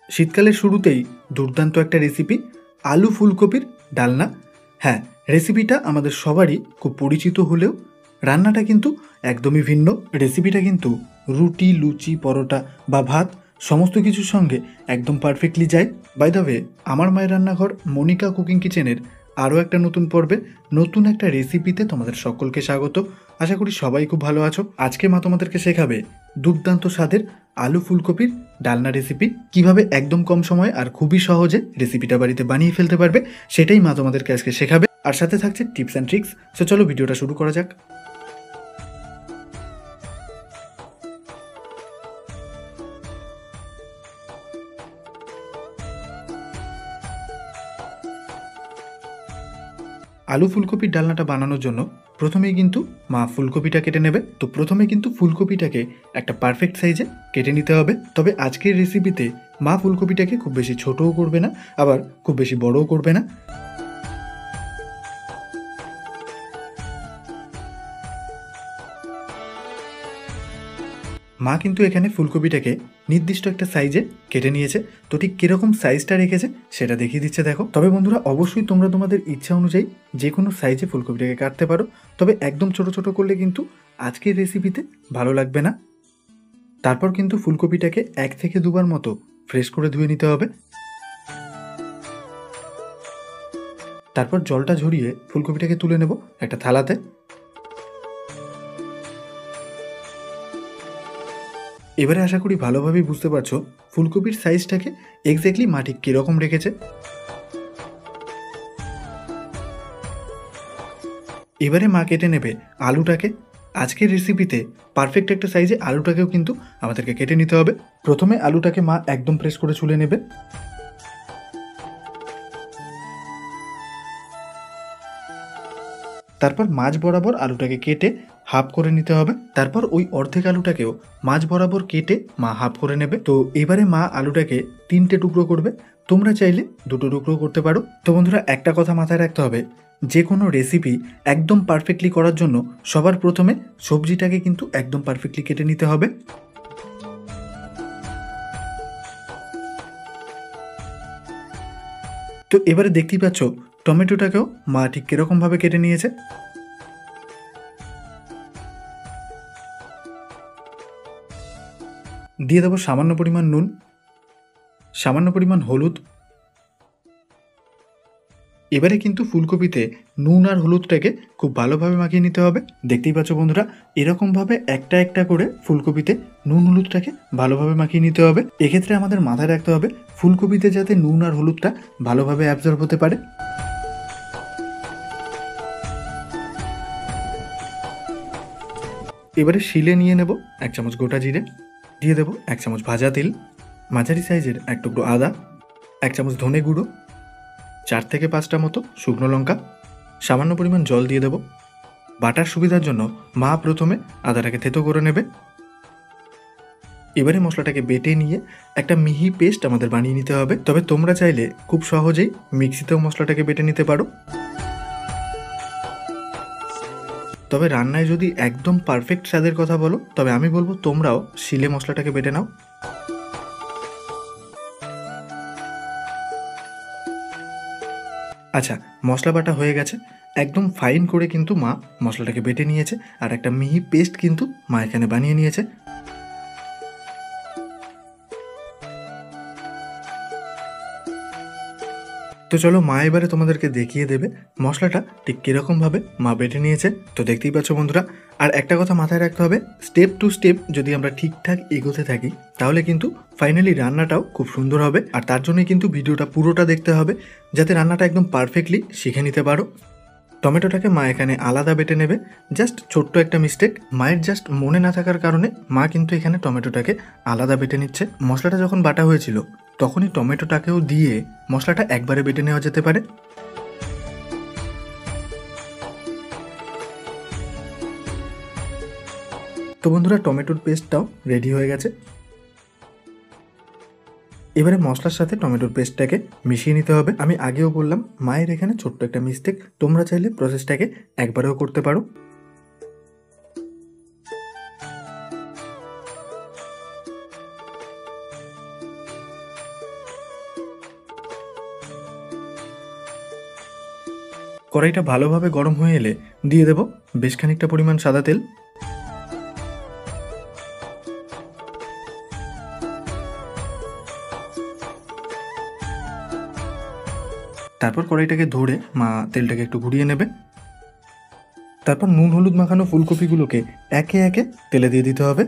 শীতকালের শুরুতেই দুর্দান্ত একটা রেসিপি, আলু ফুলকপির ডালনা। হ্যাঁ, রেসিপিটা আমাদের সবারই খুব পরিচিত হলেও রান্নাটা কিন্তু একদমই ভিন্ন। রেসিপিটা কিন্তু রুটি, লুচি, পরোটা বা ভাত সমস্ত কিছুর সঙ্গে একদম পারফেক্টলি যায়। বাই দ্য ওয়ে, আমার মায়ের রান্নাঘর মনিকা কুকিং কিচেনের আরও একটা নতুন পর্বে, নতুন একটা রেসিপিতে তোমাদের সকলকে স্বাগত। আশা করি সবাই খুব ভালো আছো। আজকে মা তোমাদেরকে শেখাবে দুর্দান্ত স্বাদের আলু ফুলকপির ডালনা রেসিপি। কিভাবে একদম কম সময়ে আর খুবই সহজে রেসিপিটা বাড়িতে বানিয়ে ফেলতে পারবে, সেটাই মা তোমাদেরকে আজকে শেখাবে। আর সাথে থাকছে টিপস অ্যান্ড ট্রিক্স। সো চলো ভিডিওটা শুরু করা যাক। আলু ফুলকপির ডালনাটা বানানোর জন্য প্রথমেই কিন্তু মা ফুলকপিটা কেটে নেবে। তো প্রথমে কিন্তু ফুলকপিটাকে একটা পারফেক্ট সাইজে কেটে নিতে হবে। তবে আজকের রেসিপিতে মা ফুলকপিটাকে খুব বেশি ছোটও করবে না, আবার খুব বেশি বড়ও করবে না। মা কিন্তু এখানে ফুলকপিটাকে নির্দিষ্ট একটা সাইজে কেটে নিয়েছে। তো ঠিক কীরকম সাইজটা রেখেছে সেটা দেখিয়ে দিচ্ছে দেখো। তবে বন্ধুরা, অবশ্যই তোমরা তোমাদের ইচ্ছা অনুযায়ী যে কোনো সাইজে ফুলকপিটাকে কাটতে পারো, তবে একদম ছোট ছোট করলে কিন্তু আজকের রেসিপিতে ভালো লাগবে না। তারপর কিন্তু ফুলকপিটাকে 1 থেকে 2 বার মতো ফ্রেশ করে ধুয়ে নিতে হবে। তারপর জলটা ঝরিয়ে ফুলকপিটাকে তুলে নেব একটা থালাতে। এবারে আশা করি ভালোভাবেই বুঝতে পারছো ফুলকপির সাইজটাকে এক্স্যাক্টলি মা ঠিক কীরকম রেখেছে। এবারে মা কেটে নেবে আলুটাকে। আজকের রেসিপিতে পারফেক্ট একটা সাইজে আলুটাকেও কিন্তু আমাদেরকে কেটে নিতে হবে। প্রথমে আলুটাকে মা একদম প্রেস করে ছুলে নেবে। তারপর মাঝ বরাবর আলুটাকে কেটে হাফ করে নিতে হবে। তারপর ওই অর্ধেক আলুটাকেও মাঝ বরাবর কেটে মা হাফ করে নেবে। তো এবারে মা আলুটাকে 3টে টুকরো করবে। তোমরা চাইলে 2টো টুকরো করতে পারো। তো বন্ধুরা, একটা কথা মাথায় রাখতে হবে, যে কোনো রেসিপি একদম পারফেক্টলি করার জন্য সবার প্রথমে সবজিটাকে কিন্তু একদম পারফেক্টলি কেটে নিতে হবে। তো এবারে দেখতেই পাচ্ছ টমেটোটাকেও মা ঠিক কীরকমভাবে কেটে নিয়েছে। দিয়ে দেবো সামান্য পরিমাণ নুন, সামান্য পরিমাণ হলুদ। এবারে কিন্তু ফুলকপিতে নুন আর হলুদটাকে খুব ভালোভাবে মাখিয়ে নিতে হবে। দেখতেই পাচ্ছ বন্ধুরা, এরকমভাবে একটা একটা করে ফুলকপিতে নুন হলুদটাকে ভালোভাবে মাখিয়ে নিতে হবে। এক্ষেত্রে আমাদের মাথায় রাখতে হবে ফুলকপিতে যাতে নুন আর হলুদটা ভালোভাবে অ্যাবজর্ব হতে পারে। এবারে শিলে নিয়ে নেব 1 চামচ গোটা জিরে, দিয়ে দেবো 1 চামচ ভাজা তেল, মাঝারি সাইজের 1 টুকরো আদা, 1 চামচ ধনে গুঁড়ো, 4 থেকে 5টা মতো শুকনো লঙ্কা, সামান্য পরিমাণ জল দিয়ে দেবো। বাটার সুবিধার জন্য মা প্রথমে আদাটাকে থেতো করে নেবে। এবারে মশলাটাকে বেটে নিয়ে একটা মিহি পেস্ট আমাদের বানিয়ে নিতে হবে। তবে তোমরা চাইলে খুব সহজেই মিক্সিতেও মশলাটাকে বেটে নিতে পারো। তবে রান্নায় যদি একদম পারফেক্ট স্বাদের কথা বলো, তবে আমি বলবো তোমরাও শিলে মশলাটাকে বেটে নাও। আচ্ছা, মশলা বাটা হয়ে গেছে। একদম ফাইন করে কিন্তু মা মশলাটাকে বেটে নিয়েছে, আর একটা মিহি পেস্ট কিন্তু মা এখানে বানিয়ে নিয়েছে। তো চলো, মা এবারে তোমাদেরকে দেখিয়ে দেবে মশলাটা ঠিক কীরকমভাবে মা বেটে নিয়েছে। তো দেখতেই পাচ্ছ বন্ধুরা, আর একটা কথা মাথায় রাখতে হবে, স্টেপ টু স্টেপ যদি আমরা ঠিকঠাক এগোতে থাকি তাহলে কিন্তু ফাইনালি রান্নাটাও খুব সুন্দর হবে। আর তার জন্যই কিন্তু ভিডিওটা পুরোটা দেখতে হবে, যাতে রান্নাটা একদম পারফেক্টলি শিখে নিতে পারো। টমেটোটাকে মা এখানে আলাদা বেটে নেবে। জাস্ট ছোট্ট একটা মিস্টেক, মায়ের জাস্ট মনে না থাকার কারণে মা কিন্তু এখানে টমেটোটাকে আলাদা বেটে নিচ্ছে। মশলাটা যখন বাটা হয়েছিল তখনই টমেটোটাকেও দিয়ে মশলাটা একবারে বেটে নেওয়া যেতে পারে। তো বন্ধুরা, টমেটোর পেস্টটাও রেডি হয়ে গেছে। এবারে মশলার সাথে টমেটোর পেস্টটাকে মিশিয়ে নিতে হবে। আমি আগেও বললাম মায়ের এখানে ছোট্ট একটা মিস্টেক, তোমরা চাইলে প্রসেসটাকে একবারেও করতে পারো। কড়াইটা ভালোভাবে গরম হয়ে এলে দিয়ে দেব বেশ খানিকটা পরিমাণ সাদা তেল। তারপর কড়াইটাকে ধরে মা তেলটাকে একটু ঘুরিয়ে নেবে। তারপর নুন হলুদ মাখানো ফুলকপিগুলোকে একে একে তেলে দিয়ে দিতে হবে।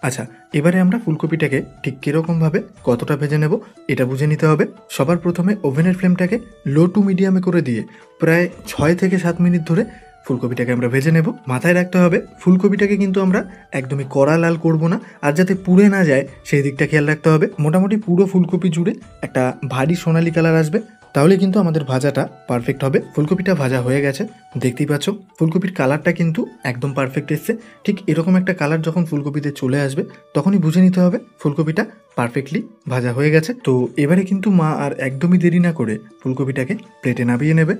আচ্ছা, এবারে আমরা ফুলকপিটাকে ঠিক কীরকমভাবে কতটা ভেজে নেব এটা বুঝে নিতে হবে। সবার প্রথমে ওভেনের ফ্লেমটাকে লো টু মিডিয়ামে করে দিয়ে প্রায় 6 থেকে 7 মিনিট ধরে ফুলকপিটাকে আমরা ভেজে নেব। মাথায় রাখতে হবে ফুলকপিটাকে কিন্তু আমরা একদমই কড়া লাল করব না, আর যাতে পুড়ে না যায় সেই দিকটা খেয়াল রাখতে হবে। মোটামুটি পুরো ফুলকপি জুড়ে একটা ভারী সোনালি কালার আসবে, তাহলে কিন্তু আমাদের ভাজাটা পারফেক্ট হবে। ফুলকপিটা ভাজা হয়ে গেছে, দেখতেই পাচ্ছ ফুলকপির কালারটা কিন্তু একদম পারফেক্ট এসছে। ঠিক এরকম একটা কালার যখন ফুলকপিতে চলে আসবে তখনই বুঝে নিতে হবে ফুলকপিটা পারফেক্টলি ভাজা হয়ে গেছে। তো এবারে কিন্তু মা আর একদমই দেরি না করে ফুলকপিটাকে প্লেটে নামিয়ে নেবে।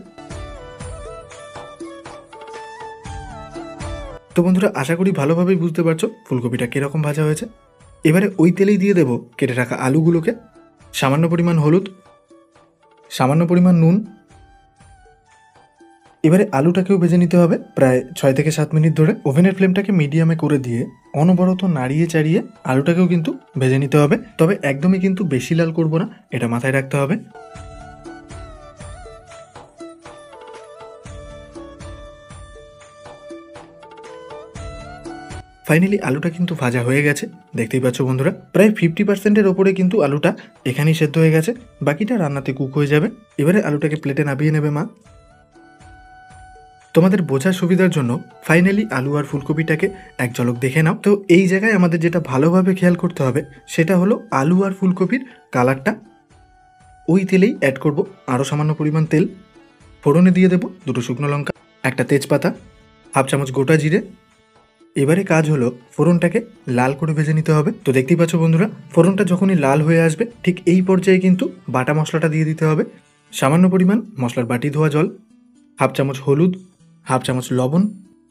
তো বন্ধুরা, আশা করি ভালোভাবেই বুঝতে পারছো ফুলকপিটা কীরকম ভাজা হয়েছে। এবারে ওই তেলেই দিয়ে দেবো কেটে রাখা আলুগুলোকে, সামান্য পরিমাণ হলুদ, সামান্য পরিমাণ নুন। এবারে আলুটাকেও ভেজে নিতে হবে প্রায় 6 থেকে 7 মিনিট ধরে। ওভেনের ফ্লেমটাকে মিডিয়ামে করে দিয়ে অনবরত নাড়িয়ে চাড়িয়ে আলুটাকেও কিন্তু ভেজে নিতে হবে, তবে একদমই কিন্তু বেশি লাল করব না, এটা মাথায় রাখতে হবে। ফাইনালি আলুটা কিন্তু ভাজা হয়ে গেছে, দেখতেই পাচ্ছ বন্ধুরা। প্রায় 50%-এর ওপরে কিন্তু আলুটা এখানেই সেদ্ধ হয়ে গেছে, বাকিটা রান্নাতে কুক হয়ে যাবে। এবারে আলুটাকে প্লেটে নামিয়ে নেবে মা। তোমাদের বোঝার সুবিধার জন্য ফাইনালি আলু আর ফুলকপিটাকে এক ঝলক দেখে নাও। তো এই জায়গায় আমাদের যেটা ভালোভাবে খেয়াল করতে হবে সেটা হলো আলু আর ফুলকপির কালারটা। ওই তেলেই অ্যাড করব আরও সামান্য পরিমাণ তেল। ফোড়নে দিয়ে দেবো 2 শুকনো লঙ্কা, একটা তেজপাতা, হাফ চামচ গোটা জিরে। এবারে কাজ হলো ফোড়নটাকে লাল করে ভেজে নিতে হবে। তো দেখতেই পাচ্ছ বন্ধুরা, ফোড়নটা যখনই লাল হয়ে আসবে ঠিক এই পর্যায়ে কিন্তু বাটা মশলাটা দিয়ে দিতে হবে। সামান্য পরিমাণ মশলার বাটি ধোয়া জল, হাফ চামচ হলুদ, হাফ চামচ লবণ,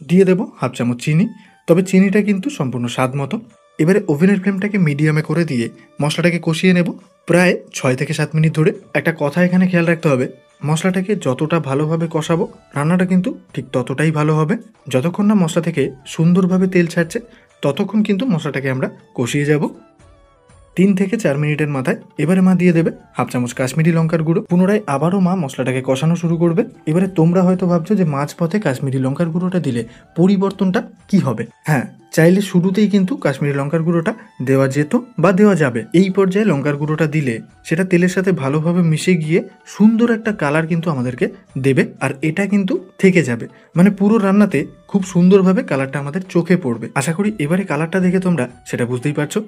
দিয়ে দেবো হাফ চামচ চিনি, তবে চিনিটা কিন্তু সম্পূর্ণ স্বাদ মতো। এবারে ওভেনের ফ্লেমটাকে মিডিয়ামে করে দিয়ে মশলাটাকে কষিয়ে নেব প্রায় 6 থেকে 7 মিনিট ধরে। একটা কথা এখানে খেয়াল রাখতে হবে, মশলাটাকে যতটা ভালোভাবে কষাবো রান্নাটা কিন্তু ঠিক ততটাই ভালো হবে। যতক্ষণ না মশলা থেকে সুন্দরভাবে তেল ছাড়ছে ততক্ষণ কিন্তু মশলাটাকে আমরা কষিয়ে যাব। 3 থেকে 4 মিনিটের মাথায় এবারে মা দিয়ে দেবে হাফ চামচ কাশ্মীরি লঙ্কার গুঁড়ো। পুনরায় আবারও মা মশলাটাকে কষানো শুরু করবে। এবারে তোমরা হয়তো ভাবছো যে মাঝপথে কাশ্মীরি লঙ্কার গুঁড়োটা দিলে পরিবর্তনটা কি হবে। হ্যাঁ, চাইলে শুরুতেই কিন্তু কাশ্মীরি লঙ্কার গুঁড়োটা দেওয়া যেত বা দেওয়া যাবে। এই পর্যায়ে লঙ্কার গুঁড়োটা দিলে সেটা তেলের সাথে ভালোভাবে মিশে গিয়ে সুন্দর একটা কালার কিন্তু আমাদেরকে দেবে, আর এটা কিন্তু থেকে যাবে, মানে পুরো রান্নাতে খুব সুন্দরভাবে কালারটা আমাদের চোখে পড়বে। আশা করি এবারে কালারটা দেখে তোমরা সেটা বুঝতেই পারছো।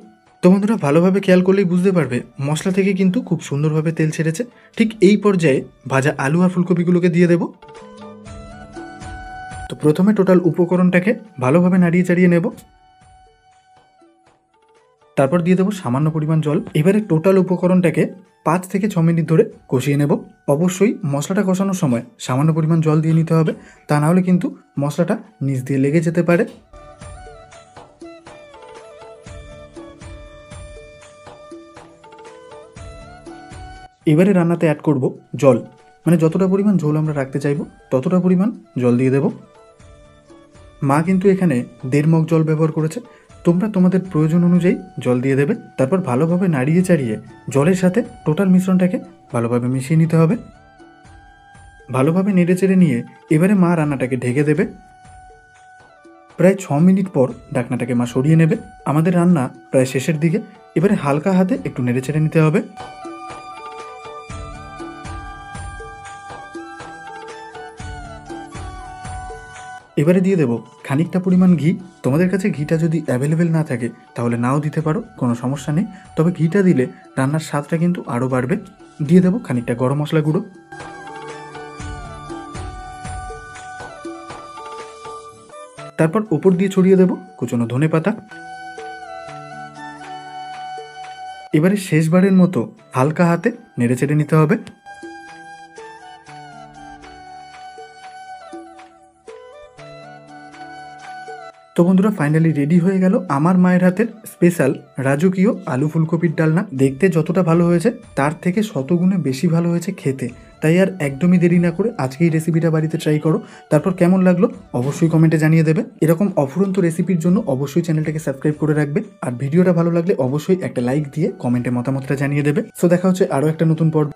তো বন্ধুরা, ভালোভাবে খেয়াল করলেই বুঝতে পারবে মশলা থেকে কিন্তু খুব সুন্দরভাবে তেল ছেড়েছে। ঠিক এই পর্যায়ে ভাজা আলু আর ফুলকপিগুলোকে দিয়ে দেব। তো প্রথমে টোটাল উপকরণটাকে ভালোভাবে নাড়িয়ে চাড়িয়ে নেব, তারপর দিয়ে দেবো সামান্য পরিমাণ জল। এবারে টোটাল উপকরণটাকে 5 থেকে 6 মিনিট ধরে কষিয়ে নেব। অবশ্যই মশলাটা কষানোর সময় সামান্য পরিমাণ জল দিয়ে নিতে হবে, তা না হলে কিন্তু মশলাটা নিচ দিয়ে লেগে যেতে পারে। এবারে রান্নাতে অ্যাড করব জল, মানে যতটা পরিমাণ ঝোল আমরা রাখতে চাইব ততটা পরিমাণ জল দিয়ে দেব। মা কিন্তু এখানে 1.5 মগ জল ব্যবহার করেছে, তোমরা তোমাদের প্রয়োজন অনুযায়ী জল দিয়ে দেবে। তারপর ভালোভাবে নাড়িয়ে চাড়িয়ে জলের সাথে টোটাল মিশ্রণটাকে ভালোভাবে মিশিয়ে নিতে হবে। ভালোভাবে নেড়ে চেড়ে নিয়ে এবারে মা রান্নাটাকে ঢেকে দেবে। প্রায় 6 মিনিট পর ঢাকনাটাকে মা সরিয়ে নেবে। আমাদের রান্না প্রায় শেষের দিকে, এবারে হালকা হাতে একটু নেড়ে চেড়ে নিতে হবে। এবারে দিয়ে দেবো খানিকটা পরিমাণ ঘি। তোমাদের কাছে ঘিটা যদি অ্যাভেলেবেল না থাকে তাহলে নাও দিতে পারো, কোনো সমস্যা নেই, তবে ঘিটা দিলে রান্নার স্বাদটা কিন্তু আরও বাড়বে। দিয়ে দেবো খানিকটা গরম মশলা গুঁড়ো। তারপর ওপর দিয়ে ছড়িয়ে দেবো কুচনো ধনেপাতা। এবারে শেষবারের মতো হালকা হাতে নেড়ে চেড়ে নিতে হবে। তো বন্ধুরা ফাইনালি রেডি হয়ে গেল আমার মায়ের হাতের স্পেশাল রাজকীয় আলু ফুলকপির ডালনা। দেখতে যতটা ভালো হয়েছে তার থেকে শতগুণে বেশি ভালো হয়েছে খেতে। তাই আর একদমই দেরি না করে আজকেই রেসিপিটা বাড়িতে ট্রাই করো, তারপর কেমন লাগলো অবশ্যই কমেন্টে জানিয়ে দেবে। এরকম অফুরন্ত রেসিপির জন্য অবশ্যই চ্যানেলটাকে সাবস্ক্রাইব করে রাখবে, আর ভিডিওটা ভালো লাগলে অবশ্যই একটা লাইক দিয়ে কমেন্টে মতামতটা জানিয়ে দেবে। সো দেখা হচ্ছে আরও একটা নতুন পর্ব।